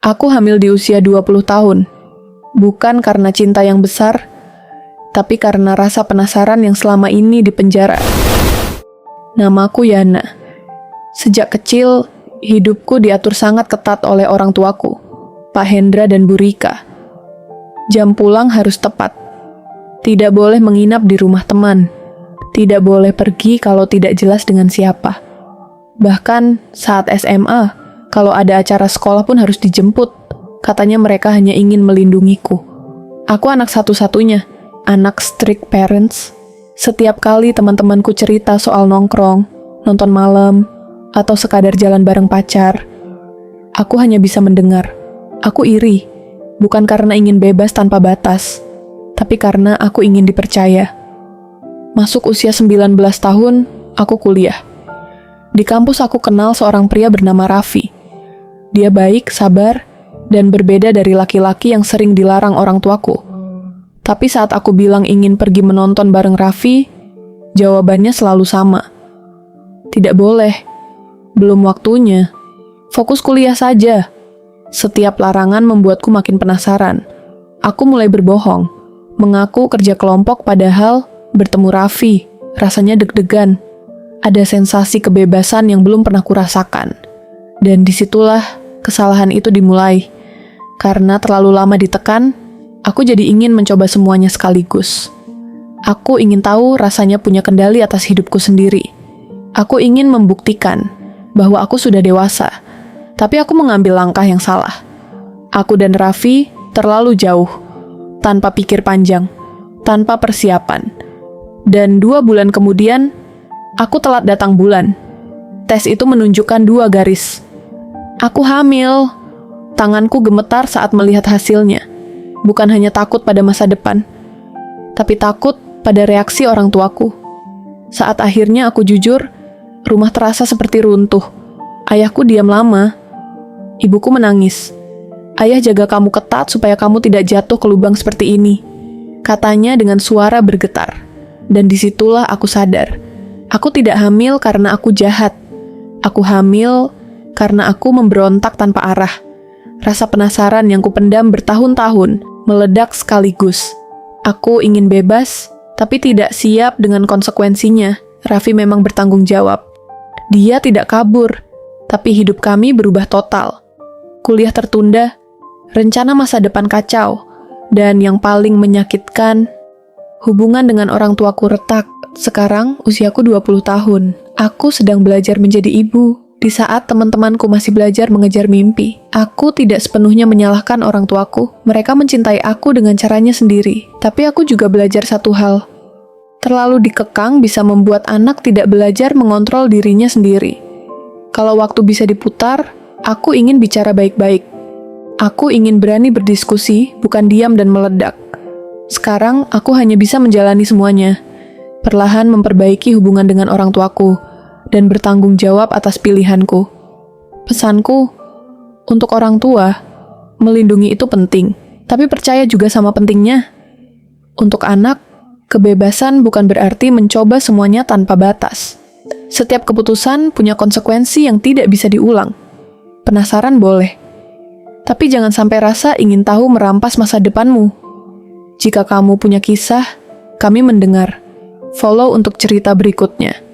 Aku hamil di usia 20 tahun. Bukan karena cinta yang besar, tapi karena rasa penasaran yang selama ini dipenjara. Namaku Yana. Sejak kecil, hidupku diatur sangat ketat oleh orang tuaku, Pak Hendra dan Bu Rika. Jam pulang harus tepat. Tidak boleh menginap di rumah teman. Tidak boleh pergi kalau tidak jelas dengan siapa. Bahkan saat SMA, kalau ada acara sekolah pun harus dijemput. Katanya mereka hanya ingin melindungiku. Aku anak satu-satunya, anak strict parents. Setiap kali teman-temanku cerita soal nongkrong, nonton malam, atau sekadar jalan bareng pacar, aku hanya bisa mendengar. Aku iri, bukan karena ingin bebas tanpa batas, tapi karena aku ingin dipercaya. Masuk usia 19 tahun, aku kuliah. Di kampus aku kenal seorang pria bernama Raffi. Dia baik, sabar, dan berbeda dari laki-laki yang sering dilarang orang tuaku. Tapi saat aku bilang ingin pergi menonton bareng Raffi, jawabannya selalu sama. Tidak boleh. Belum waktunya. Fokus kuliah saja. Setiap larangan membuatku makin penasaran. Aku mulai berbohong. Mengaku kerja kelompok padahal bertemu Raffi. Rasanya deg-degan. Ada sensasi kebebasan yang belum pernah kurasakan. Dan disitulah kesalahan itu dimulai. Karena terlalu lama ditekan, aku jadi ingin mencoba semuanya sekaligus. Aku ingin tahu rasanya punya kendali atas hidupku sendiri. Aku ingin membuktikan bahwa aku sudah dewasa, tapi aku mengambil langkah yang salah. Aku dan Raffi terlalu jauh, tanpa pikir panjang, tanpa persiapan. Dan 2 bulan kemudian, aku telat datang bulan. Tes itu menunjukkan 2 garis. Aku hamil. Tanganku gemetar saat melihat hasilnya. Bukan hanya takut pada masa depan, tapi takut pada reaksi orang tuaku. Saat akhirnya aku jujur, rumah terasa seperti runtuh. Ayahku diam lama. Ibuku menangis. Ayah jaga kamu ketat supaya kamu tidak jatuh ke lubang seperti ini, katanya dengan suara bergetar. Dan disitulah aku sadar. Aku tidak hamil karena aku jahat. Aku hamil karena aku memberontak tanpa arah. Rasa penasaran yang kupendam bertahun-tahun meledak sekaligus. Aku ingin bebas, tapi tidak siap dengan konsekuensinya. Raffi memang bertanggung jawab. Dia tidak kabur, tapi hidup kami berubah total. Kuliah tertunda, rencana masa depan kacau, dan yang paling menyakitkan, hubungan dengan orang tuaku retak. Sekarang usiaku 20 tahun. Aku sedang belajar menjadi ibu. Di saat teman-temanku masih belajar mengejar mimpi, aku tidak sepenuhnya menyalahkan orang tuaku. Mereka mencintai aku dengan caranya sendiri. Tapi aku juga belajar satu hal. Terlalu dikekang bisa membuat anak tidak belajar mengontrol dirinya sendiri. Kalau waktu bisa diputar, aku ingin bicara baik-baik. Aku ingin berani berdiskusi, bukan diam dan meledak. Sekarang, aku hanya bisa menjalani semuanya. Perlahan memperbaiki hubungan dengan orang tuaku, dan bertanggung jawab atas pilihanku. Pesanku, untuk orang tua, melindungi itu penting, tapi percaya juga sama pentingnya. Untuk anak, kebebasan bukan berarti mencoba semuanya tanpa batas. Setiap keputusan punya konsekuensi yang tidak bisa diulang. Penasaran boleh, tapi jangan sampai rasa ingin tahu merampas masa depanmu. Jika kamu punya kisah, kami mendengar. Follow untuk cerita berikutnya.